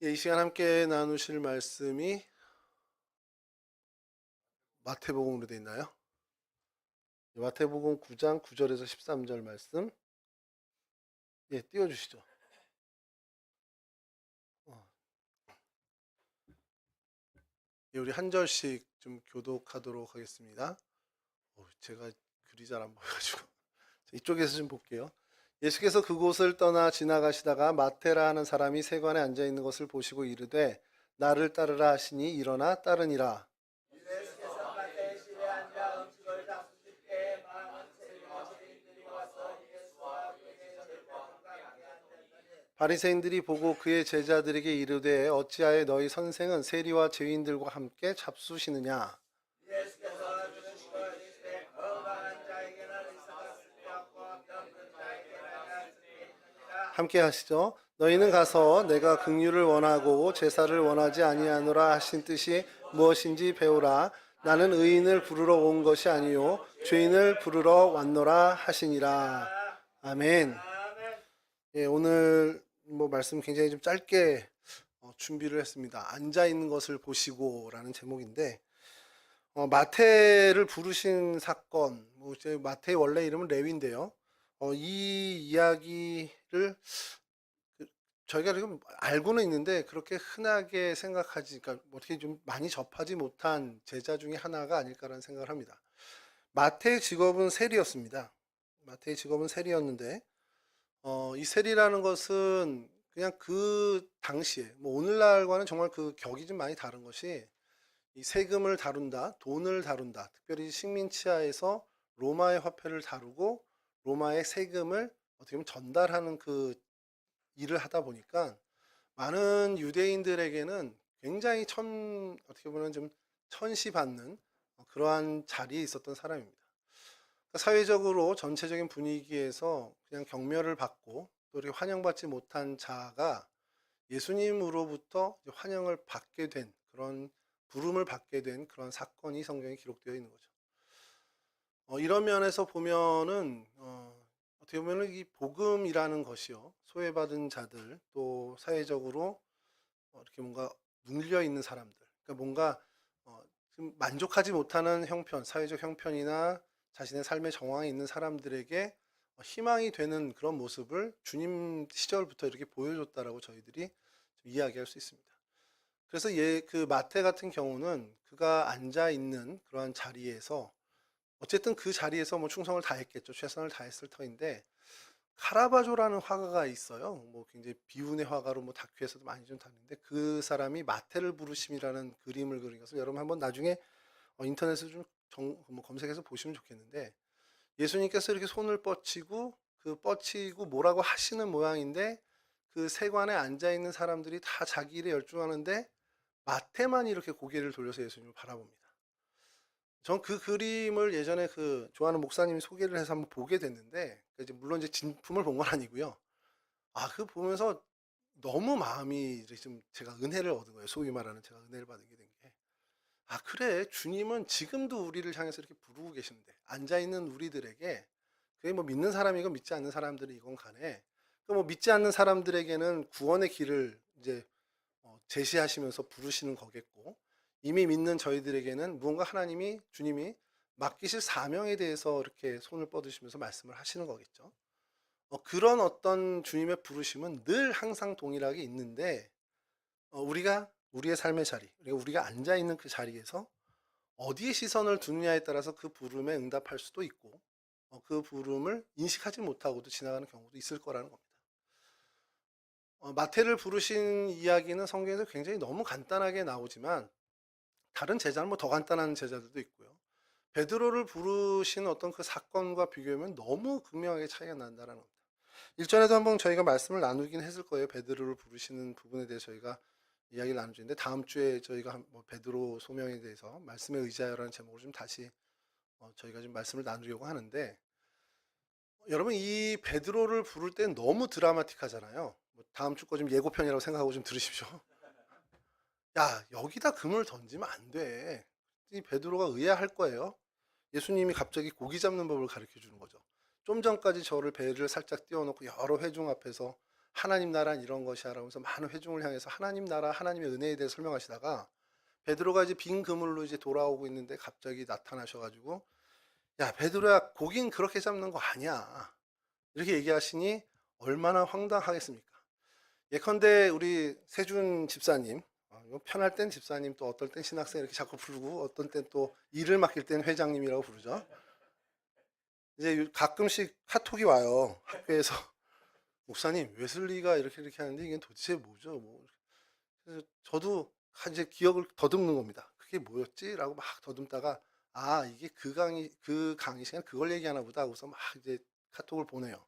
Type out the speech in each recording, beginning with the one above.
예, 이 시간 함께 나누실 말씀이 마태복음으로 되어 있나요? 마태복음 9장 9절에서 13절 말씀. 예, 띄워주시죠. 어, 예, 우리 한 절씩 좀 교독하도록 하겠습니다. 제가 글이 잘 안 보여가지고 이쪽에서 좀 볼게요. 예수께서 그곳을 떠나 지나가시다가 마테라 하는 사람이 세관에 앉아 있는 것을 보시고 이르되 나를 따르라 하시니 일어나 따르니라. 바리새인들이 보고 그의 제자들에게 이르되 어찌하여 너희 선생은 세리와 죄인들과 함께 잡수시느냐. 함께 하시죠. 너희는 가서 내가 긍휼을 원하고 제사를 원하지 아니하노라 하신 뜻이 무엇인지 배우라. 나는 의인을 부르러 온 것이 아니요 죄인을 부르러 왔노라 하시니라. 아멘. 예, 오늘 말씀 굉장히 좀 짧게 준비를 했습니다. 앉아 있는 것을 보시고라는 제목인데 마태를 부르신 사건, 마태의 원래 이름은 레위인데요. 이 이야기를 저희가 지금 알고는 있는데 그렇게 흔하게 생각하지, 그러니까 어떻게 좀 많이 접하지 못한 제자 중에 하나가 아닐까라는 생각을 합니다. 마태의 직업은 세리였습니다. 마태의 직업은 세리였는데 이 세리라는 것은 그냥 그 당시에 오늘날과는 정말 그 격이 좀 많이 다른 것이 이 세금을 다룬다, 돈을 다룬다, 특별히 식민 치하에서 로마의 화폐를 다루고 로마의 세금을 어떻게 보면 전달하는 그 일을 하다 보니까 많은 유대인들에게는 굉장히 어떻게 보면 좀 천시받는 그러한 자리에 있었던 사람입니다. 그러니까 사회적으로 전체적인 분위기에서 그냥 경멸을 받고 또 이렇게 환영받지 못한 자가 예수님으로부터 환영을 받게 된 그런 부름을 받게 된 그런 사건이 성경에 기록되어 있는 거죠. 이런 면에서 보면은 어떻게 보면은 이 복음이라는 것이요 소외받은 자들 또 사회적으로 이렇게 뭔가 눌려 있는 사람들, 그러니까 뭔가 좀 만족하지 못하는 형편, 사회적 형편이나 자신의 삶의 정황에 있는 사람들에게 희망이 되는 그런 모습을 주님 시절부터 이렇게 보여줬다라고 저희들이 좀 이야기할 수 있습니다. 그래서 그 마태 같은 경우는 그가 앉아 있는 그러한 자리에서 어쨌든 그 자리에서 충성을 다했겠죠. 최선을 다했을 터인데 카라바조라는 화가가 있어요. 굉장히 비운의 화가로 다큐에서도 많이 좀 다루는데 그 사람이 마태를 부르심이라는 그림을 그린 것을 여러분 한번 나중에 인터넷에 좀 검색해서 보시면 좋겠는데 예수님께서 이렇게 손을 뻗치고 그 뻗치고 뭐라고 하시는 모양인데 그 세관에 앉아 있는 사람들이 다 자기 일에 열중하는데 마태만 이렇게 고개를 돌려서 예수님을 바라봅니다. 전 그 그림을 예전에 그 좋아하는 목사님이 소개를 해서 한번 보게 됐는데 이제 물론 이제 진품을 본 건 아니고요. 그 보면서 너무 마음이 이제 좀 제가 은혜를 얻은 거예요. 소위 말하는 제가 은혜를 받게 된 게. 그래. 주님은 지금도 우리를 향해서 이렇게 부르고 계시는데 앉아 있는 우리들에게 그게 믿는 사람이건 믿지 않는 사람들이건 간에 믿지 않는 사람들에게는 구원의 길을 이제 제시하시면서 부르시는 거겠고 이미 믿는 저희들에게는 무언가 주님이 맡기실 사명에 대해서 이렇게 손을 뻗으시면서 말씀을 하시는 거겠죠. 그런 어떤 주님의 부르심은 늘 항상 동일하게 있는데 우리가 우리의 삶의 자리, 우리가 앉아 있는 그 자리에서 어디에 시선을 두느냐에 따라서 그 부름에 응답할 수도 있고 그 부름을 인식하지 못하고도 지나가는 경우도 있을 거라는 겁니다. 마태를 부르신 이야기는 성경에서 굉장히 너무 간단하게 나오지만 다른 제자는 더 간단한 제자들도 있고요. 베드로를 부르신 어떤 그 사건과 비교하면 너무 극명하게 차이가 난다는 겁니다. 일전에도 한번 저희가 말씀을 나누긴 했을 거예요. 베드로를 부르시는 부분에 대해서 저희가 이야기를 나누는데 다음 주에 저희가 베드로 소명에 대해서 말씀에 의지하여라는 제목으로 좀 다시 저희가 좀 말씀을 나누려고 하는데 여러분 이 베드로를 부를 땐 너무 드라마틱하잖아요. 다음 주 거 좀 예고편이라고 생각하고 좀 들으십시오. 야, 여기다 금을 던지면 안 돼. 이 베드로가 의아할 거예요. 예수님이 갑자기 고기 잡는 법을 가르쳐 주는 거죠. 좀 전까지 저를 배를 살짝 띄워놓고 여러 회중 앞에서 하나님 나라는 이런 것이야 라면서 많은 회중을 향해서 하나님 나라, 하나님의 은혜에 대해 설명하시다가 베드로가 이제 빈 그물로 이제 돌아오고 있는데 갑자기 나타나셔가지고 야 베드로야 고긴 그렇게 잡는 거 아니야 이렇게 얘기하시니 얼마나 황당하겠습니까? 예컨대 우리 세준 집사님, 이거 편할 땐 집사님 또 어떨 땐 신학생 이렇게 자꾸 부르고 어떤 땐 또 일을 맡길 땐 회장님이라고 부르죠. 이제 가끔씩 카톡이 와요. 학교에서 목사님 웨슬리가 이렇게 이렇게 하는데 이게 도대체 뭐죠? 뭐 그래서 저도 이제 기억을 더듬는 겁니다. 그게 뭐였지?라고 막 더듬다가 아 이게 그 강의 시간 그걸 얘기하나 보다 하고서 막 이제 카톡을 보내요.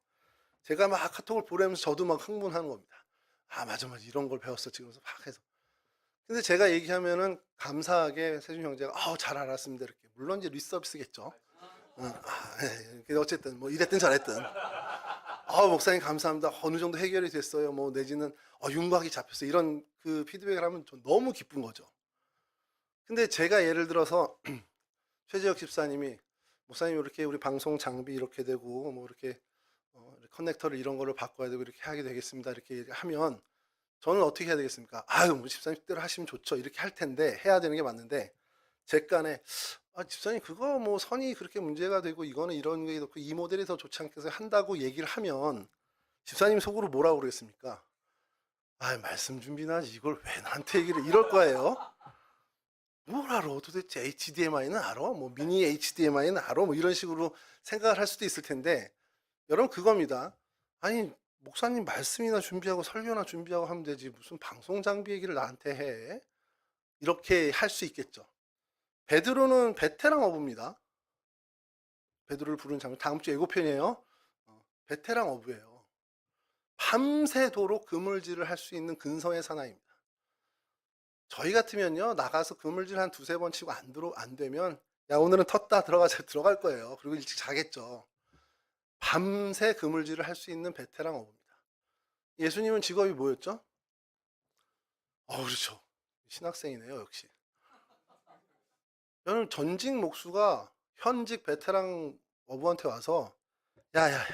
제가 막 카톡을 보내면서 저도 막 흥분하는 겁니다. 아 맞아 맞아 이런 걸 배웠어 지금서 막 해서. 근데 제가 얘기하면은 감사하게 세준 형제가 잘 알았습니다 이렇게. 물론 이제 리서비스겠죠. 예. 어쨌든 뭐 이랬든 저랬든 목사님 감사합니다. 어느 정도 해결이 됐어요. 뭐 내지는 윤곽이 잡혔어. 이런 그 피드백을 하면 전 너무 기쁜 거죠. 근데 제가 예를 들어서 최재혁 집사님이 목사님 이렇게 우리 방송 장비 이렇게 되고 뭐 이렇게 커넥터를 이런 거를 바꿔야 되고 이렇게 하게 되겠습니다. 이렇게 하면 저는 어떻게 해야 되겠습니까? 아유, 뭐 집사님 뜻대로 하시면 좋죠. 이렇게 할 텐데 해야 되는 게 맞는데 제 깐에 집사님 그거 뭐 선이 그렇게 문제가 되고 이거는 이런 게 있고 이 모델이 더 좋지 않겠어요? 한다고 얘기를 하면 집사님 속으로 뭐라고 그러겠습니까? 말씀 준비나 하지 이걸 왜 나한테 얘기를 이럴 거예요. 뭘 알아? 도대체 HDMI는 알아? 뭐 미니 HDMI는 알아? 뭐 이런 식으로 생각을 할 수도 있을 텐데 여러분 그겁니다. 아니 목사님 말씀이나 준비하고 설교나 준비하고 하면 되지 무슨 방송 장비 얘기를 나한테 해? 이렇게 할 수 있겠죠. 베드로는 베테랑 어부입니다. 베드로를 부르는 장면 다음 주 예고편이에요. 베테랑 어부예요. 밤새도록 그물질을 할 수 있는 근성의 사나이입니다. 저희 같으면요 나가서 그물질 한 두세 번 치고 안 되면 야 오늘은 텄다 들어가자 들어갈 거예요. 그리고 일찍 자겠죠. 밤새 그물질을 할 수 있는 베테랑 어부입니다. 예수님은 직업이 뭐였죠? 그렇죠. 신학생이네요 역시. 여러분 전직 목수가 현직 베테랑 어부한테 와서 야야야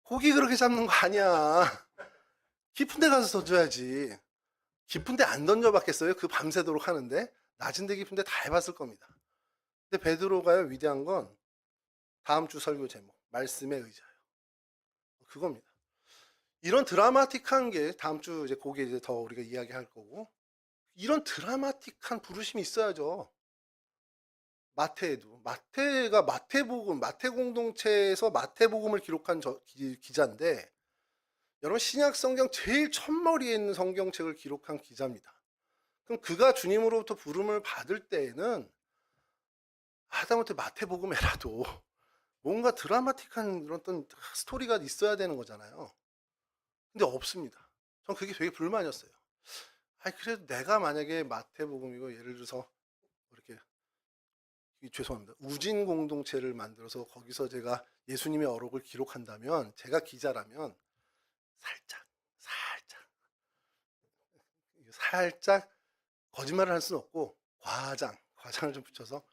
고기 그렇게 잡는 거 아니야. 깊은 데 가서 던져야지. 깊은 데 안 던져봤겠어요? 그 밤새도록 하는데 낮은 데 깊은 데 다 해봤을 겁니다. 근데 베드로가요 위대한 건 다음 주 설교 제목 말씀에 의지하여 그겁니다. 이런 드라마틱한 게 다음 주 이제 그게 이제 더 우리가 이야기할 거고 이런 드라마틱한 부르심이 있어야죠. 마태에도 마태가 마태 공동체에서 마태복음을 기록한 기자인데 여러분 신약 성경 제일 첫머리에 있는 성경책을 기록한 기자입니다. 그럼 그가 주님으로부터 부름을 받을 때에는 하다못해 마태복음에라도 뭔가 드라마틱한 어떤 스토리가 있어야 되는 거잖아요. 근데 없습니다. 전 그게 되게 불만이었어요. 그래도 내가 만약에 마태복음이고 예를 들어서 이렇게 죄송합니다. 우진 공동체를 만들어서 거기서 제가 예수님의 어록을 기록한다면 제가 기자라면 살짝 거짓말을 할 수는 없고 과장을 좀 붙여서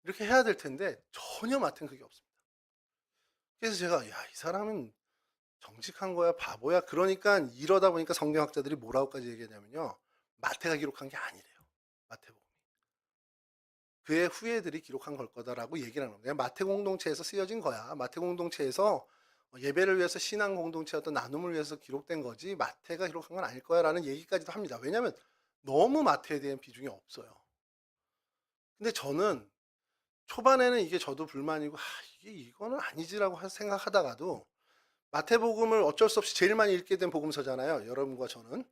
이렇게 해야 될 텐데 전혀 맡은 그게 없습니다. 그래서 제가 이 사람은 정직한 거야 바보야 그러니까 이러다 보니까 성경학자들이 뭐라고까지 얘기하냐면요 마태가 기록한 게 아니래요. 마태복음이 그의 후예들이 기록한 걸 거다라고 얘기를 하는 거예요. 마태 공동체에서 쓰여진 거야. 마태 공동체에서 예배를 위해서 신앙 공동체 어떤 나눔을 위해서 기록된 거지 마태가 기록한 건 아닐 거야 라는 얘기까지도 합니다. 왜냐하면 너무 마태에 대한 비중이 없어요. 근데 저는 초반에는 이게 저도 불만이고 이거는 아니지라고 생각하다가도 마태복음을 어쩔 수 없이 제일 많이 읽게 된 복음서잖아요. 여러분과 저는.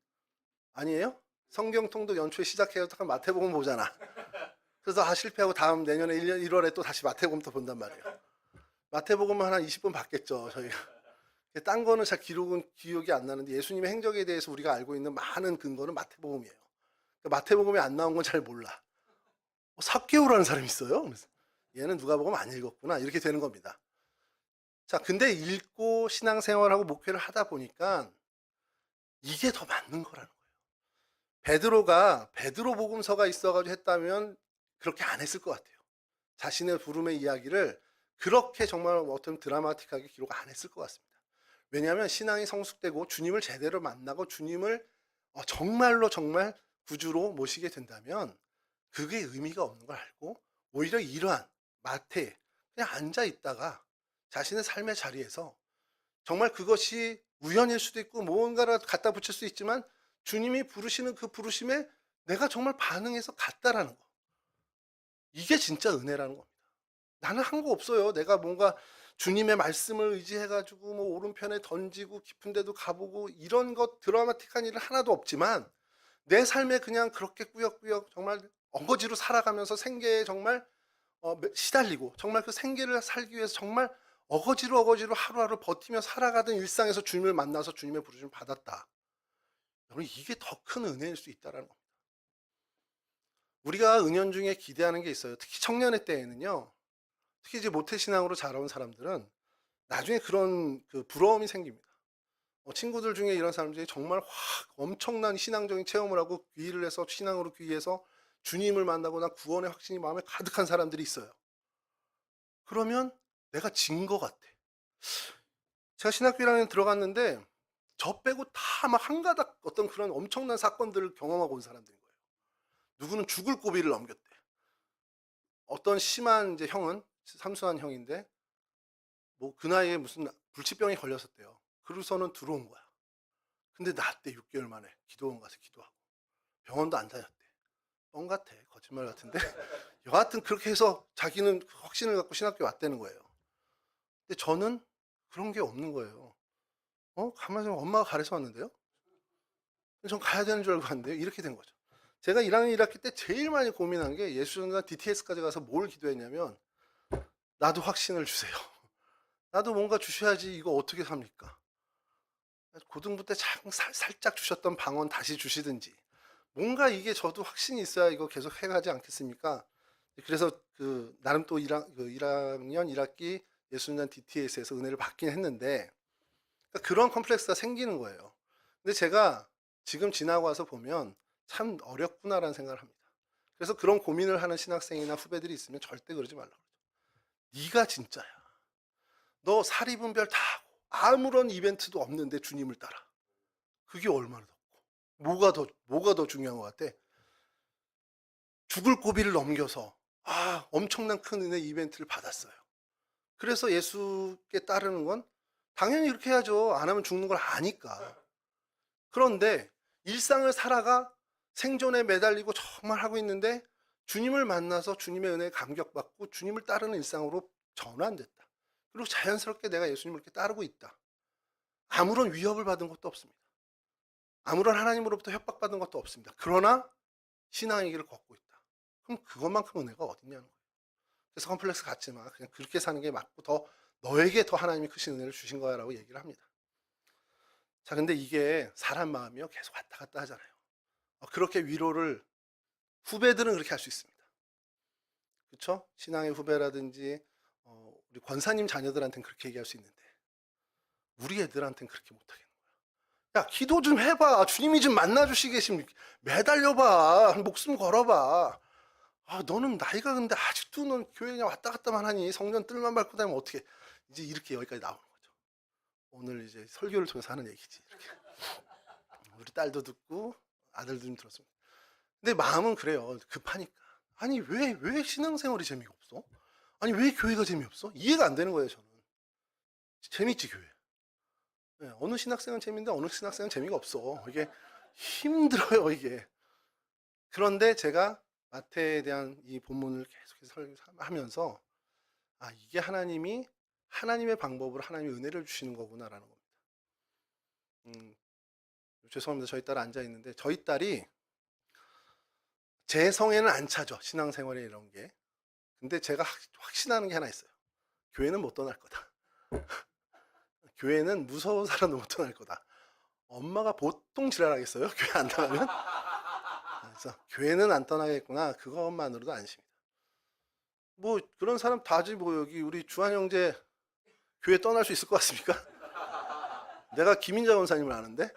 아니에요? 성경 통독 연초에 시작해서 마태복음 보잖아. 그래서 실패하고 다음 내년에 1월에 또 다시 마태복음부터 본단 말이에요. 마태복음은 한 20분 봤겠죠 저희가. 딴 거는 잘 기억이 안 나는데 예수님의 행적에 대해서 우리가 알고 있는 많은 근거는 마태복음이에요. 그러니까 마태복음에 안 나온 건 잘 몰라. 삭개오라는 사람이 있어요. 그래서 얘는 누가복음 안 읽었구나 이렇게 되는 겁니다. 자, 근데 읽고 신앙생활하고 목회를 하다 보니까 이게 더 맞는 거라는 거예요. 베드로가 베드로 복음서가 있어가지고 했다면 그렇게 안 했을 것 같아요. 자신의 부름의 이야기를 그렇게 정말 어떤 드라마틱하게 기록 안 했을 것 같습니다. 왜냐하면 신앙이 성숙되고 주님을 제대로 만나고 주님을 정말로 정말 구주로 모시게 된다면 그게 의미가 없는 걸 알고 오히려 이러한 마태에 그냥 앉아 있다가 자신의 삶의 자리에서 정말 그것이 우연일 수도 있고 무언가를 갖다 붙일 수 있지만 주님이 부르시는 그 부르심에 내가 정말 반응해서 갔다라는 거. 이게 진짜 은혜라는 겁니다. 나는 한 거 없어요. 내가 뭔가 주님의 말씀을 의지해 가지고 뭐 오른편에 던지고 깊은 데도 가보고 이런 것 드라마틱한 일은 하나도 없지만 내 삶에 그냥 그렇게 꾸역꾸역 정말 어거지로 살아가면서 생계에 정말 시달리고 정말 그 생계를 살기 위해서 정말 어거지로 하루하루 버티며 살아가던 일상에서 주님을 만나서 주님의 부르심을 받았다. 여러분 이게 더 큰 은혜일 수 있다라는 겁니다. 우리가 은연중에 기대하는 게 있어요. 특히 청년의 때에는요. 특히 이제 모태신앙으로 자라온 사람들은 나중에 그런 그 부러움이 생깁니다. 친구들 중에 이런 사람들이 정말 확 엄청난 신앙적인 체험을 하고 귀의를 해서 신앙으로 귀의해서 주님을 만나거나 구원의 확신이 마음에 가득한 사람들이 있어요. 그러면 내가 진 것 같아. 제가 신학교 1학년 들어갔는데 저 빼고 다 막 한가닥 어떤 그런 엄청난 사건들을 경험하고 온 사람들인 거예요. 누구는 죽을 고비를 넘겼대. 어떤 심한 이제 형은 삼순한 형인데 뭐 그 나이에 무슨 불치병이 걸렸었대요. 그러고서는 들어온 거야. 근데 낫대 6개월 만에 기도원 가서 기도하고 병원도 안 다녔대. 뻥 같아. 거짓말 같은데. 여하튼 그렇게 해서 자기는 확신을 갖고 신학교 왔다는 거예요. 근데 저는 그런 게 없는 거예요. 가만히 있으면 엄마가 가르쳐 왔는데요? 전 가야 되는 줄 알고 갔는데요? 이렇게 된 거죠. 제가 1학년 1학기 때 제일 많이 고민한 게 예수전자 DTS까지 가서 뭘 기도했냐면 나도 확신을 주세요. 나도 뭔가 주셔야지 이거 어떻게 삽니까? 고등부 때 살짝 주셨던 방언 다시 주시든지 뭔가 이게 저도 확신이 있어야 이거 계속 해가지 않겠습니까? 그래서 그 나름 또 1학년 1학기 예수년 DTS에서 은혜를 받긴 했는데 그러니까 그런 컴플렉스가 생기는 거예요. 근데 제가 지금 지나고 와서 보면 참 어렵구나라는 생각을 합니다. 그래서 그런 고민을 하는 신학생이나 후배들이 있으면 절대 그러지 말라고 그러죠. 네가 진짜야. 너 사리분별 다 하고 아무런 이벤트도 없는데 주님을 따라. 그게 얼마나 더 뭐가 더 중요한 것 같아? 죽을 고비를 넘겨서 엄청난 큰 은혜 이벤트를 받았어요. 그래서 예수께 따르는 건 당연히 그렇게 해야죠. 안 하면 죽는 걸 아니까. 그런데 일상을 살아가 생존에 매달리고 정말 하고 있는데 주님을 만나서 주님의 은혜에 감격받고 주님을 따르는 일상으로 전환됐다. 그리고 자연스럽게 내가 예수님을 이렇게 따르고 있다. 아무런 위협을 받은 것도 없습니다. 아무런 하나님으로부터 협박받은 것도 없습니다. 그러나 신앙의 길을 걷고 있다. 그럼 그것만큼 은혜가 어딨냐는 거예요. 그래서 컴플렉스 갖지 마. 그냥 그렇게 사는 게 맞고 너에게 더 하나님이 크신 은혜를 주신 거야 라고 얘기를 합니다. 자, 근데 이게 사람 마음이요. 계속 왔다 갔다 하잖아요. 그렇게 위로를 후배들은 그렇게 할 수 있습니다. 그렇죠? 신앙의 후배라든지 우리 권사님 자녀들한테는 그렇게 얘기할 수 있는데 우리 애들한테는 그렇게 못하겠는 거야. 야, 기도 좀 해봐. 주님이 좀 만나주시겠습니까? 매달려봐. 목숨 걸어봐. 너는 나이가 근데 아직도 넌 교회 그냥 왔다 갔다만 하니 성전 뜰만 밟고 다니면 어떻게 이제 이렇게 여기까지 나오는 거죠. 오늘 이제 설교를 통해서 하는 얘기지. 이렇게. 우리 딸도 듣고 아들도 좀 들었습니다. 근데 마음은 그래요. 급하니까. 아니 왜 신앙생활이 재미가 없어? 아니 왜 교회가 재미없어? 이해가 안 되는 거예요 저는. 재밌지 교회. 네, 어느 신학생은 재밌는데 어느 신학생은 재미가 없어. 이게 힘들어요 이게. 그런데 제가 마태에 대한 이 본문을 계속해서 설교하면서 이게 하나님이 하나님의 방법으로 하나님의 은혜를 주시는 거구나라는 겁니다. 죄송합니다. 저희 딸 앉아 있는데 저희 딸이 제 성에는 안 차죠. 신앙생활에 이런 게. 근데 제가 확신하는 게 하나 있어요. 교회는 못 떠날 거다. 교회는 무서운 사람도 못 떠날 거다. 엄마가 보통 지랄하겠어요? 교회 안 나가면? 그래서 교회는 안 떠나겠구나. 그것만으로도 안심이다. 뭐 그런 사람 다지 뭐 여기 우리 주한 형제 교회 떠날 수 있을 것 같습니까? 내가 김인자 원사님을 아는데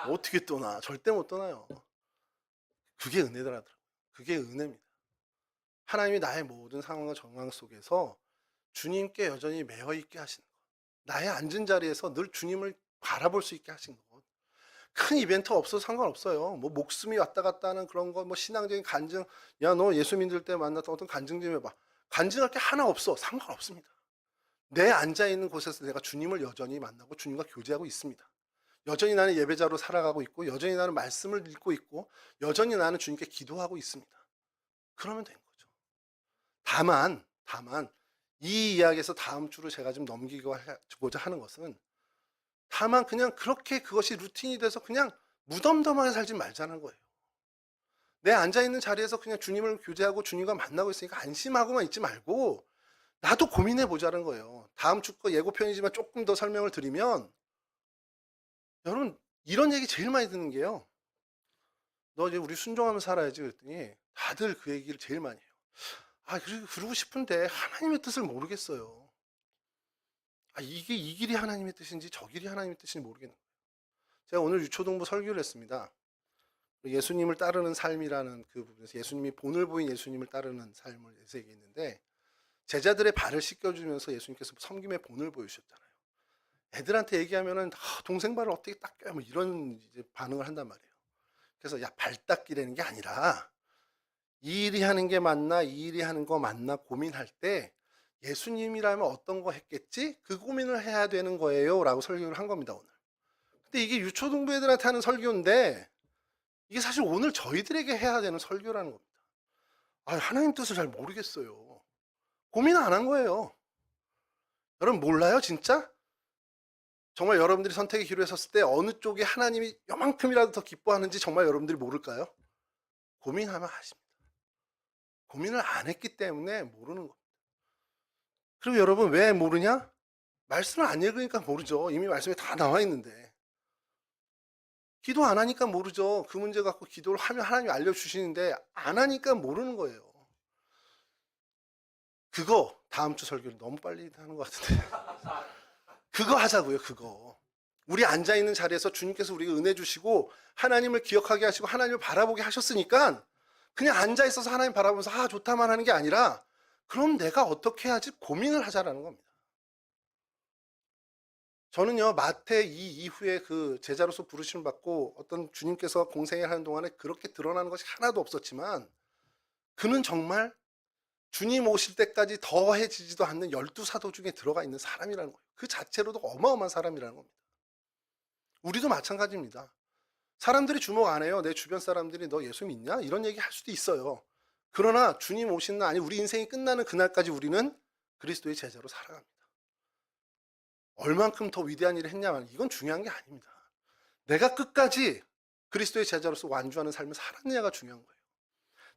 어떻게 떠나? 절대 못 떠나요. 그게 은혜더라고요. 그게 은혜입니다. 하나님이 나의 모든 상황과 정황 속에서 주님께 여전히 매여 있게 하시는 것. 나의 앉은 자리에서 늘 주님을 바라볼 수 있게 하신 것. 큰 이벤트 없어도 상관없어요. 뭐 목숨이 왔다 갔다 하는 그런 거, 뭐 신앙적인 간증, 야, 너 예수 믿을 때 만났던 어떤 간증 좀 해봐. 간증할 게 하나 없어. 상관없습니다. 내 앉아 있는 곳에서 내가 주님을 여전히 만나고 주님과 교제하고 있습니다. 여전히 나는 예배자로 살아가고 있고, 여전히 나는 말씀을 읽고 있고, 여전히 나는 주님께 기도하고 있습니다. 그러면 된 거죠. 다만 이 이야기에서 다음 주로 제가 좀 넘기고자 하는 것은, 다만 그냥 그렇게 그것이 루틴이 돼서 그냥 무덤덤하게 살지 말자는 거예요. 내 앉아있는 자리에서 그냥 주님을 교제하고 주님과 만나고 있으니까 안심하고만 있지 말고 나도 고민해 보자는 거예요. 다음 주 거 예고편이지만 조금 더 설명을 드리면, 여러분 이런 얘기 제일 많이 듣는 게요. 너 이제 우리 순종하면 살아야지 그랬더니 다들 그 얘기를 제일 많이 해요. 아, 그러고 싶은데 하나님의 뜻을 모르겠어요. 아, 이게 이 길이 하나님의 뜻인지 저 길이 하나님의 뜻인지 모르겠는 거예요. 제가 오늘 유초동부 설교를 했습니다. 예수님을 따르는 삶이라는 그 부분에서 예수님이 본을 보인 예수님을 따르는 삶을 얘기했는데, 제자들의 발을 씻겨주면서 예수님께서 섬김의 본을 보여주셨잖아요. 애들한테 얘기하면은 동생 발을 어떻게 닦여요? 뭐 이런 이제 반응을 한단 말이에요. 그래서 야, 발 닦기라는 게 아니라 이 일이 하는 게 맞나 이 일이 하는 거 맞나 고민할 때 예수님이라면 어떤 거 했겠지? 그 고민을 해야 되는 거예요 라고 설교를 한 겁니다, 오늘. 근데 이게 유초등부 애들한테 하는 설교인데 이게 사실 오늘 저희들에게 해야 되는 설교라는 겁니다. 아, 하나님 뜻을 잘 모르겠어요. 고민 안 한 거예요. 여러분 몰라요 진짜? 정말 여러분들이 선택의 기로에 섰을 때 어느 쪽에 하나님이 요만큼이라도 더 기뻐하는지 정말 여러분들이 모를까요? 고민하면 아십니다. 고민을 안 했기 때문에 모르는 겁니다. 그리고 여러분 왜 모르냐? 말씀을 안 읽으니까 모르죠. 이미 말씀에 다 나와 있는데. 기도 안 하니까 모르죠. 그 문제 갖고 기도를 하면 하나님이 알려주시는데 안 하니까 모르는 거예요. 그거 다음 주 설교를 너무 빨리 하는 것 같은데. 그거 하자고요. 그거. 우리 앉아있는 자리에서 주님께서 우리가 은혜 주시고 하나님을 기억하게 하시고 하나님을 바라보게 하셨으니까 그냥 앉아있어서 하나님 바라보면서 아 좋다만 하는 게 아니라, 그럼 내가 어떻게 해야지 고민을 하자라는 겁니다. 저는요, 마태 2 이후에 그 제자로서 부르심을 받고 어떤 주님께서 공생애를 하는 동안에 그렇게 드러나는 것이 하나도 없었지만, 그는 정말 주님 오실 때까지 더해지지도 않는 12사도 중에 들어가 있는 사람이라는 거예요. 그 자체로도 어마어마한 사람이라는 겁니다. 우리도 마찬가지입니다. 사람들이 주목 안 해요. 내 주변 사람들이 너 예수 믿냐? 이런 얘기 할 수도 있어요. 그러나 주님 오신 날, 아니 우리 인생이 끝나는 그날까지 우리는 그리스도의 제자로 살아갑니다. 얼만큼 더 위대한 일을 했냐면 이건 중요한 게 아닙니다. 내가 끝까지 그리스도의 제자로서 완주하는 삶을 살았느냐가 중요한 거예요.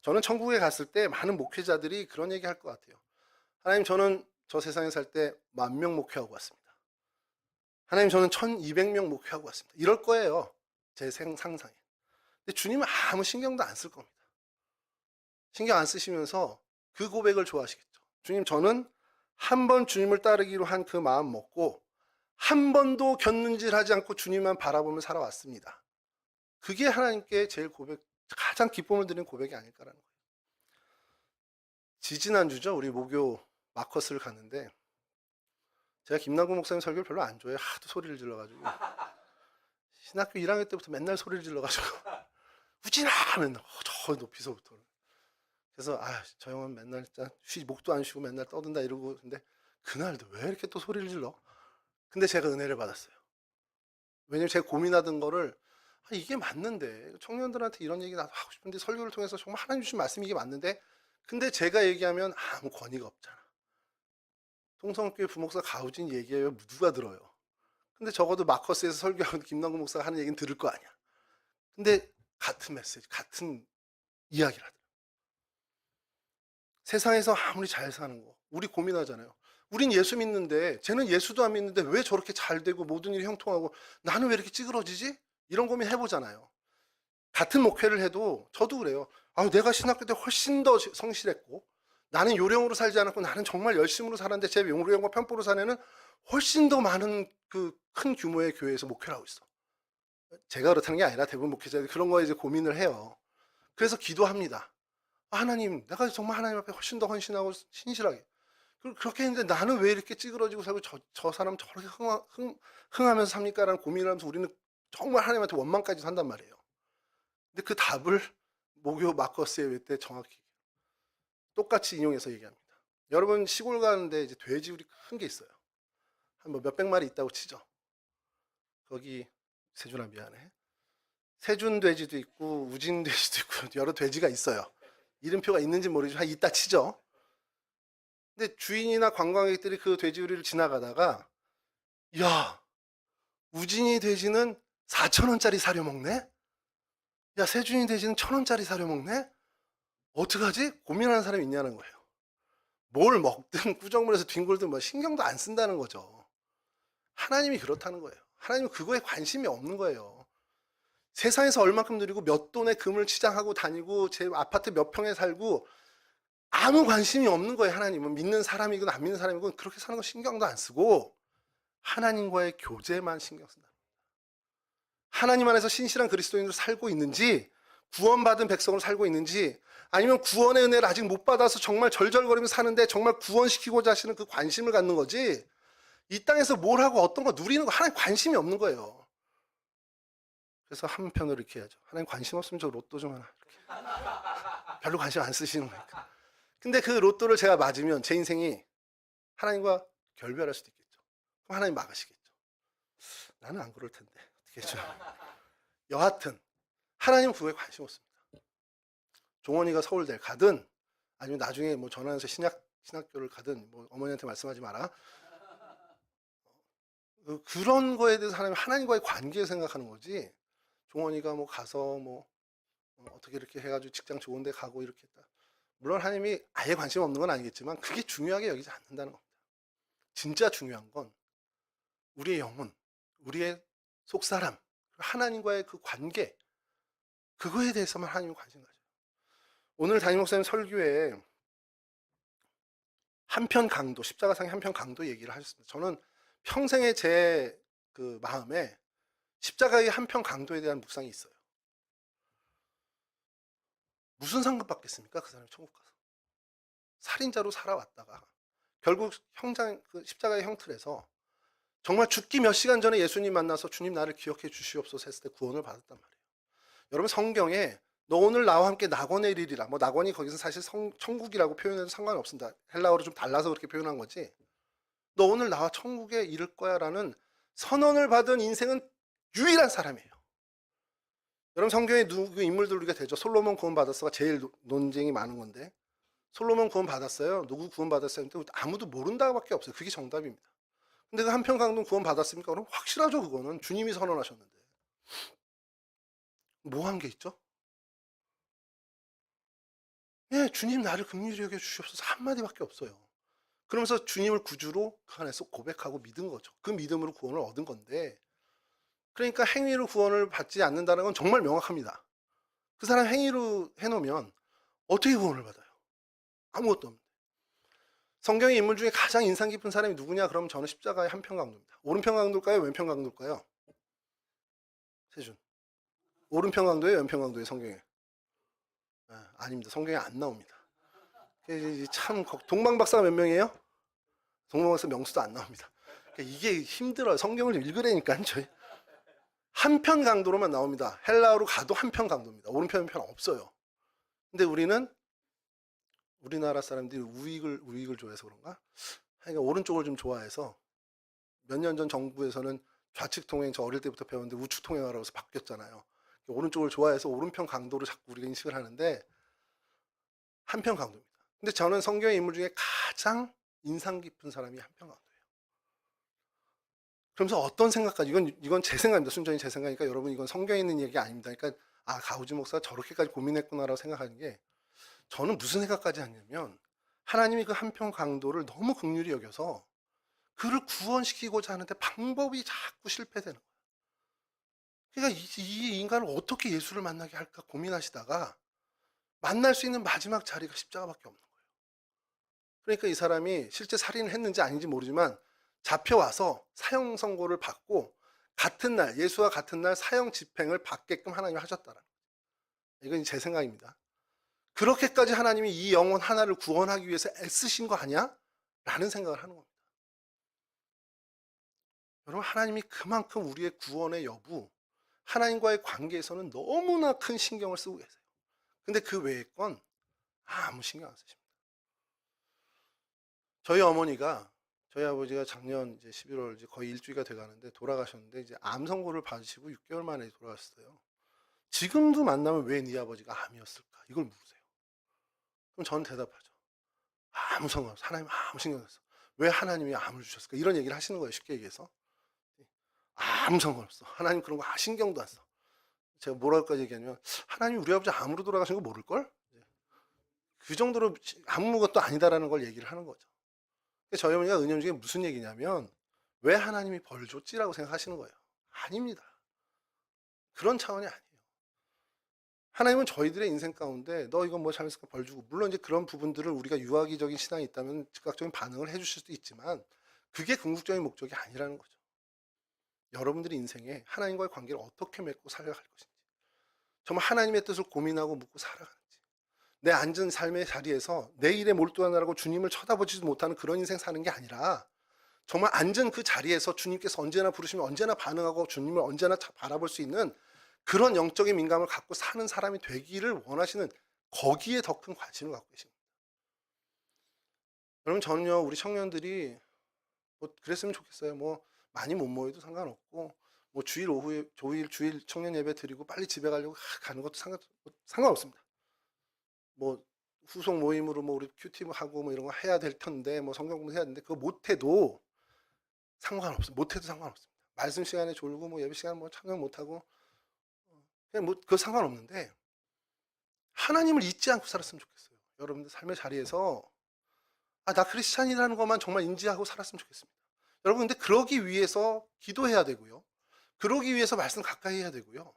저는 천국에 갔을 때 많은 목회자들이 그런 얘기 할 것 같아요. 하나님, 저는 저 세상에 살 때 10,000명 목회하고 왔습니다. 하나님, 저는 1,200명 목회하고 왔습니다. 이럴 거예요. 제 상상에. 근데 주님은 아무 신경도 안 쓸 겁니다. 신경 안 쓰시면서 그 고백을 좋아하시겠죠. 주님, 저는 한 번 주님을 따르기로 한 그 마음 먹고 한 번도 곁눈질하지 않고 주님만 바라보며 살아왔습니다. 그게 하나님께 제일 가장 기쁨을 드리는 고백이 아닐까라는 거예요. 지지난주죠. 우리 모교 마커스를 갔는데, 제가 김남국 목사님 설교를 별로 안 좋아해요. 하도 소리를 질러가지고. 신학교 1학년 때부터 맨날 소리를 질러가지고 우지라 하면 저 높이서부터. 그래서 저 형은 맨날 진짜 목도 안 쉬고 맨날 떠든다 이러고. 근데 그날도 왜 이렇게 또 소리를 질러? 근데 제가 은혜를 받았어요. 왜냐면 제가 고민하던 거를 이게 맞는데 청년들한테 이런 얘기 나도 하고 싶은데 설교를 통해서 정말 하나님 주신 말씀이 이게 맞는데, 근데 제가 얘기하면 아무 권위가 없잖아. 통성교회 부목사 가우진 얘기해요. 누가 들어요? 근데 적어도 마커스에서 설교하는 김남국 목사가 하는 얘기는 들을 거 아니야. 근데 같은 메시지, 같은 이야기를 하더라고요. 세상에서 아무리 잘 사는 거, 우리 고민하잖아요. 우린 예수 믿는데 쟤는 예수도 안 믿는데 왜 저렇게 잘 되고 모든 일이 형통하고 나는 왜 이렇게 찌그러지지? 이런 고민 해보잖아요. 같은 목회를 해도 저도 그래요. 내가 신학교 때 훨씬 더 성실했고 나는 요령으로 살지 않았고 나는 정말 열심으로 살았는데 제 요령과 편법으로 사는 애는 훨씬 더 많은 그 큰 규모의 교회에서 목회를 하고 있어. 제가 그렇다는 게 아니라 대부분 목회자들이 그런 거에 이제 고민을 해요. 그래서 기도합니다. 하나님, 내가 정말 하나님 앞에 훨씬 더 헌신하고 신실하게. 그렇게 했는데 나는 왜 이렇게 찌그러지고 살고 저 사람 저렇게 흥하면서 삽니까라는 고민을 하면서 우리는 정말 하나님한테 원망까지 한단 말이에요. 근데 그 답을 모교 마커스의 외 때 정확히 똑같이 인용해서 얘기합니다. 여러분 시골 가는데 이제 돼지우리 큰 게 있어요. 한 뭐 몇백 마리 있다고 치죠. 거기 세준아 미안해. 세준 돼지도 있고 우진 돼지도 있고 여러 돼지가 있어요. 이름표가 있는지 모르지만 있다 치죠. 근데 주인이나 관광객들이 그 돼지우리를 지나가다가 야 우진이 돼지는 4,000원짜리 사려 먹네? 야 세준이 돼지는 1,000원짜리 사려 먹네? 어떡하지? 고민하는 사람이 있냐는 거예요. 뭘 먹든 꾸정물에서 뒹굴든 뭐 신경도 안 쓴다는 거죠. 하나님이 그렇다는 거예요. 하나님은 그거에 관심이 없는 거예요. 세상에서 얼마큼 누리고 몇 돈의 금을 치장하고 다니고 제 아파트 몇 평에 살고 아무 관심이 없는 거예요. 하나님은 믿는 사람이건 안 믿는 사람이건 그렇게 사는 거 신경도 안 쓰고 하나님과의 교제만 신경 쓴다. 하나님 안에서 신실한 그리스도인으로 살고 있는지 구원받은 백성으로 살고 있는지 아니면 구원의 은혜를 아직 못 받아서 정말 절절거리면서 사는데 정말 구원시키고자 하시는 그 관심을 갖는 거지 이 땅에서 뭘 하고 어떤 거 누리는 거 하나님 관심이 없는 거예요. 그래서 한편으로 이렇게 해야죠. 하나님 관심 없으면 저 로또 좀 하나 이렇게. 별로 관심 안 쓰시는 거니까. 근데 그 로또를 제가 맞으면 제 인생이 하나님과 결별할 수도 있겠죠. 그럼 하나님 막으시겠죠. 나는 안 그럴 텐데 어떻게 해줘. 여하튼 하나님은 그거에 관심 없습니다. 종원이가 서울대 가든 아니면 나중에 뭐 전화해서 신학교를 가든 뭐 어머니한테 말씀하지 마라. 그런 거에 대해서 하나님과의 관계 생각하는 거지. 종원이가 뭐 가서 뭐 어떻게 이렇게 해가지고 직장 좋은 데 가고 이렇게 했다. 물론 하나님이 아예 관심 없는 건 아니겠지만 그게 중요하게 여기지 않는다는 겁니다. 진짜 중요한 건 우리의 영혼, 우리의 속사람, 하나님과의 그 관계 그거에 대해서만 하나님이 관심 가져요. 오늘 담임 목사님 설교에 한편 강도, 십자가상의 한편 강도 얘기를 하셨습니다. 저는 평생의 제 그 마음에 십자가의 한편 강도에 대한 묵상이 있어요. 무슨 상급 받겠습니까? 그 사람이 천국 가서. 살인자로 살아왔다가 결국 그 십자가의 형틀에서 정말 죽기 몇 시간 전에 예수님 만나서 주님 나를 기억해 주시옵소서 했을 때 구원을 받았단 말이에요. 여러분 성경에 너 오늘 나와 함께 낙원에 이르리라. 뭐 낙원이 거기서 사실 천국이라고 표현해도 상관없습니다. 헬라어로 좀 달라서 그렇게 표현한 거지. 너 오늘 나와 천국에 이를 거야 라는 선언을 받은 인생은 유일한 사람이에요. 여러분 성경에 누구 인물들 우리가 되죠. 솔로몬 구원 받았어가 제일 논쟁이 많은 건데 솔로몬 구원 받았어요. 누구 구원 받았어요? 근데 아무도 모른다고밖에 없어요. 그게 정답입니다. 근데 그 한편 강도 구원 받았습니까? 그럼 확실하죠. 그거는 주님이 선언하셨는데 뭐 한 게 있죠? 예, 주님 나를 긍휼히 여겨 주시옵소서 한마디밖에 없어요. 그러면서 주님을 구주로 그 안에서 고백하고 믿은 거죠. 그 믿음으로 구원을 얻은 건데 그러니까 행위로 구원을 받지 않는다는 건 정말 명확합니다. 그 사람 행위로 해놓으면 어떻게 구원을 받아요? 아무것도 없는데. 성경의 인물 중에 가장 인상 깊은 사람이 누구냐? 그러면 저는 십자가의 한편 강도입니다. 오른편 강도일까요? 왼편 강도일까요? 세준. 오른편 강도예요? 왼편 강도예요? 성경에? 아닙니다. 성경에 안 나옵니다. 참 동방박사가 몇 명이에요? 동방박사 명수도 안 나옵니다. 이게 힘들어요. 성경을 좀 읽으라니까 저희. 한편 강도로만 나옵니다. 헬라어로 가도 한편 강도입니다. 오른편 왼편 없어요. 근데 우리나라 사람들이 우익을 좋아해서 그런가? 그러니까 오른쪽을 좀 좋아해서 몇 년 전 정부에서는 좌측 통행 저 어릴 때부터 배웠는데 우측 통행하라고 해서 바뀌었잖아요. 오른쪽을 좋아해서 오른편 강도로 자꾸 우리가 인식을 하는데 한편 강도입니다. 근데 저는 성경의 인물 중에 가장 인상 깊은 사람이 한편 강도예요. 그러면서 어떤 생각까지 이건 제 생각입니다. 순전히 제 생각이니까 여러분 이건 성경에 있는 얘기 아닙니다. 그러니까 가우지 목사가 저렇게까지 고민했구나라고 생각하는 게 저는 무슨 생각까지 하냐면 하나님이 그 한편 강도를 너무 긍휼히 여겨서 그를 구원시키고자 하는데 방법이 자꾸 실패되는 거예요. 그러니까 이 인간을 어떻게 예수를 만나게 할까 고민하시다가 만날 수 있는 마지막 자리가 십자가밖에 없는 거예요. 그러니까 이 사람이 실제 살인을 했는지 아닌지 모르지만 잡혀와서 사형 선고를 받고 같은 날 예수와 같은 날 사형 집행을 받게끔 하나님이 하셨다는 거예요. 이건 제 생각입니다. 그렇게까지 하나님이 이 영혼 하나를 구원하기 위해서 애쓰신 거 아니야? 라는 생각을 하는 겁니다. 여러분, 하나님이 그만큼 우리의 구원의 여부, 하나님과의 관계에서는 너무나 큰 신경을 쓰고 계세요. 근데 그 외의 건 아무 신경 안 쓰십니다. 저희 어머니가, 저희 아버지가 작년 이제 11월 이제 거의 일주기가 돼 가는데 돌아가셨는데, 이제 암 선고를 받으시고 6개월 만에 돌아가셨어요. 지금도 만나면 왜 네 아버지가 암이었을까? 이걸 물으세요. 그럼 저는 대답하죠. 아무 상관없어. 하나님 아무 신경 안 써. 왜 하나님이 암을 주셨을까? 이런 얘기를 하시는 거예요. 쉽게 얘기해서. 아무 상관없어. 하나님 그런 거 신경도 안 써. 제가 뭐라고까지 얘기하냐면, 하나님 우리 아버지 암으로 돌아가신 거 모를걸? 그 정도로 아무것도 아니다라는 걸 얘기를 하는 거죠. 저희 어머니가 은연 중에 무슨 얘기냐면, 왜 하나님이 벌 줬지라고 생각하시는 거예요. 아닙니다. 그런 차원이 아니에요. 하나님은 저희들의 인생 가운데 너 이거 뭐 잘했을까 벌 주고, 물론 이제 그런 부분들을 우리가 유아기적인 신앙이 있다면 즉각적인 반응을 해주실 수도 있지만, 그게 궁극적인 목적이 아니라는 거죠. 여러분들의 인생에 하나님과의 관계를 어떻게 맺고 살아갈 것인지, 정말 하나님의 뜻을 고민하고 묻고 살아가는지, 내 앉은 삶의 자리에서 내 일에 몰두하느라고 주님을 쳐다보지도 못하는 그런 인생 사는 게 아니라, 정말 앉은 그 자리에서 주님께서 언제나 부르시면 언제나 반응하고 주님을 언제나 바라볼 수 있는 그런 영적인 민감을 갖고 사는 사람이 되기를 원하시는, 거기에 더 큰 관심을 갖고 계십니다. 여러분, 저는요 우리 청년들이 뭐 그랬으면 좋겠어요. 뭐 많이 못 모여도 상관없고, 뭐 주일 오후에 주일 청년 예배 드리고 빨리 집에 가려고 가는 것도 상관없습니다. 뭐 후속 모임으로 뭐 우리 큐팀 하고 뭐 이런 거 해야 될 텐데, 뭐 성경 공부 해야 되는데 그거 못해도 상관없어요. 못해도 상관없습니다. 말씀 시간에 졸고 뭐 예배 시간 뭐 참여 못하고 그냥 뭐 그거 상관없는데, 하나님을 잊지 않고 살았으면 좋겠어요. 여러분들 삶의 자리에서 나 크리스찬이라는 것만 정말 인지하고 살았으면 좋겠습니다. 여러분, 근데 그러기 위해서 기도해야 되고요. 그러기 위해서 말씀 가까이 해야 되고요.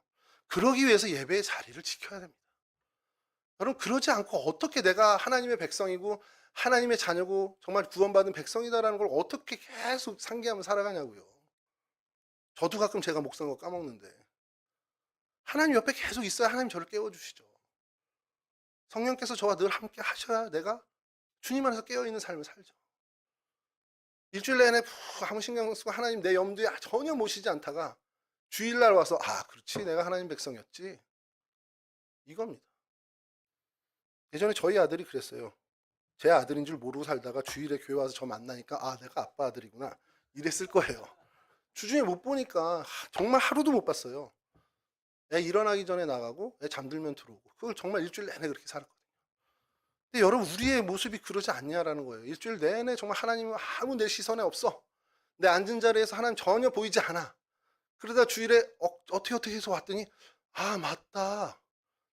그러기 위해서 예배의 자리를 지켜야 됩니다. 여러분, 그러지 않고 어떻게 내가 하나님의 백성이고 하나님의 자녀고 정말 구원받은 백성이다라는 걸 어떻게 계속 상기하며 살아가냐고요. 저도 가끔 제가 목사인 거 까먹는데, 하나님 옆에 계속 있어야 하나님 저를 깨워주시죠. 성령께서 저와 늘 함께 하셔야 내가 주님 안에서 깨어있는 삶을 살죠. 일주일 내내 아무 신경 쓰고 하나님 내 염두에 전혀 모시지 않다가 주일날 와서 그렇지 내가 하나님 백성이었지, 이겁니다. 예전에 저희 아들이 그랬어요. 제 아들인 줄 모르고 살다가 주일에 교회 와서 저 만나니까 내가 아빠 아들이구나 이랬을 거예요. 주중에 못 보니까 정말 하루도 못 봤어요. 애 일어나기 전에 나가고 애 잠들면 들어오고, 그걸 정말 일주일 내내 그렇게 살았거든요. 근데 여러분, 우리의 모습이 그러지 않냐라는 거예요. 일주일 내내 정말 하나님은 아무 내 시선에 없어. 내 앉은 자리에서 하나님 전혀 보이지 않아. 그러다 주일에 어떻게 해서 왔더니 맞다,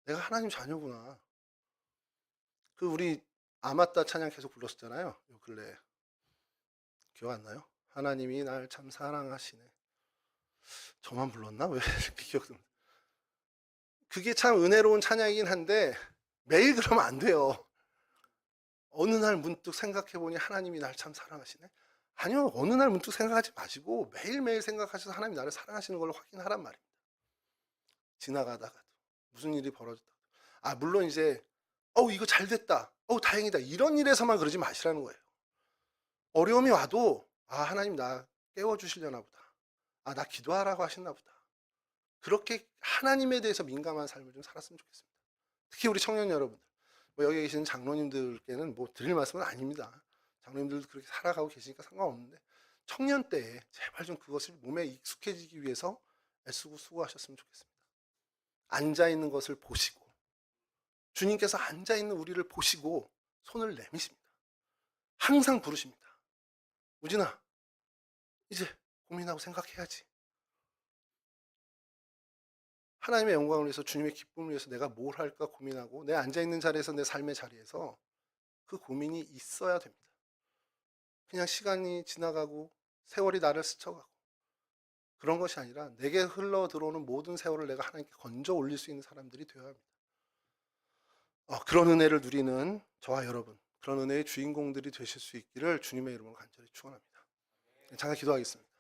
내가 하나님 자녀구나. 그 우리 아맞다 찬양 계속 불렀었잖아요. 요 근래 기억 안 나요? 하나님이 날 참 사랑하시네. 저만 불렀나? 왜 이렇게 기억나? 그게 참 은혜로운 찬양이긴 한데 매일 그러면 안 돼요. 어느 날 문득 생각해보니 하나님이 날 참 사랑하시네? 아니요, 어느 날 문득 생각하지 마시고 매일매일 생각하셔서 하나님이 나를 사랑하시는 걸 확인하란 말입니다. 지나가다가도 무슨 일이 벌어졌다, 물론 이제 이거 잘 됐다, 다행이다, 이런 일에서만 그러지 마시라는 거예요. 어려움이 와도 하나님 나 깨워주시려나 보다, 나 기도하라고 하셨나 보다, 그렇게 하나님에 대해서 민감한 삶을 좀 살았으면 좋겠습니다. 특히 우리 청년 여러분들, 뭐 여기 계시는 장로님들께는 뭐 드릴 말씀은 아닙니다. 장로님들도 그렇게 살아가고 계시니까 상관없는데, 청년 때에 제발 좀 그것을 몸에 익숙해지기 위해서 애쓰고 수고하셨으면 좋겠습니다. 앉아있는 것을 보시고, 주님께서 앉아있는 우리를 보시고 손을 내미십니다. 항상 부르십니다. 우진아, 이제 고민하고 생각해야지. 하나님의 영광을 위해서, 주님의 기쁨을 위해서 내가 뭘 할까 고민하고, 내 앉아있는 자리에서, 내 삶의 자리에서 그 고민이 있어야 됩니다. 그냥 시간이 지나가고 세월이 나를 스쳐가고 그런 것이 아니라, 내게 흘러 들어오는 모든 세월을 내가 하나님께 건져 올릴 수 있는 사람들이 되어야 합니다. 그런 은혜를 누리는 저와 여러분, 그런 은혜의 주인공들이 되실 수 있기를 주님의 이름으로 간절히 축원합니다. 잠깐 기도하겠습니다.